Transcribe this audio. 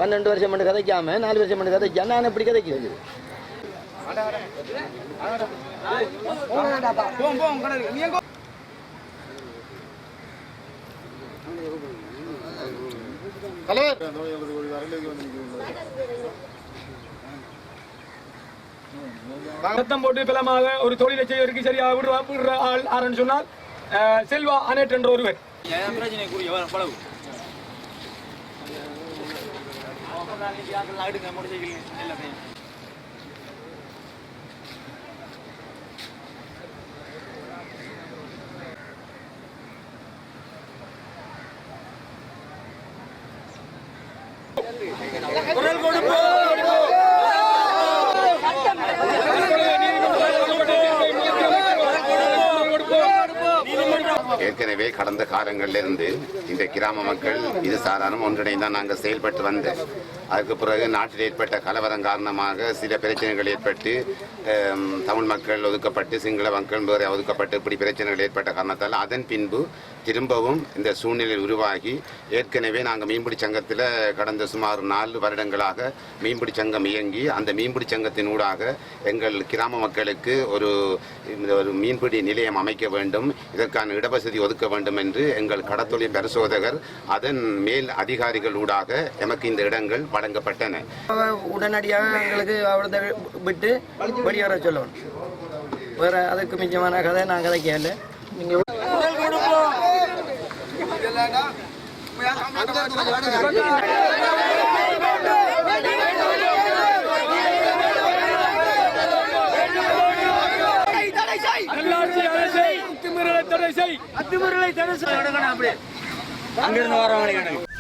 12 வருஷம் மட்டும் கதைக்காம 4 வருஷம் மட்டும் கதைக்கா நான் எப்படி கதைக்கிறது? சத்தம் போட்டு பலமாக ஒரு தொழிலை செய்வதற்கு சரியாக விடுற ஆள் ஆரன்னு சொன்னால் செல்வா அனேட் என்ற ஒருவர். குரல் கொடுப்போம். ஏற்கனவே கடந்த காலங்களிலிருந்து இந்த கிராம மக்கள் இது சாதாரண ஒன்றிணைந்தான் நாங்கள் செயல்பட்டு வந்தோம். அதுக்கு பிறகு நாட்டில் ஏற்பட்ட கலவரம் காரணமாக சில பிரச்சனைகள் ஏற்பட்டு தமிழ் மக்கள் ஒதுக்கப்பட்டு சிங்கள மக்கள் வேறு ஒதுக்கப்பட்டு இப்படி பிரச்சனைகள் ஏற்பட்ட காரணத்தால் அதன் பின்பு திரும்பவும் இந்த சூழ்நிலை உருவாகி ஏற்கனவே நாங்கள் மீன்பிடி சங்கத்தில் கடந்த சுமார் 4 வருடங்களாக மீன்பிடி சங்கம் இயங்கி அந்த மீன்பிடி சங்கத்தின் ஊடாக எங்கள் கிராம மக்களுக்கு ஒரு மீன்பிடி நிலையம் அமைக்க வேண்டும், இதற்கான இடவசதி ஒதுக்க வேண்டும் என்று எங்கள் கடத்தொழில் பரிசோதகர் அதன் மேல் அதிகாரிகள் ஊடாக எமக்கு இந்த இடங்கள் வழங்கப்பட்டன. உடனடியாக எங்களுக்கு அவரது விட்டு வெளியேற சொல்லணும். வேற அதுக்கு மிச்சமான கதை நான் கதைக்கல. நீங்க அத்துமீறலை தடை செய். அங்கிருந்து வரவங்க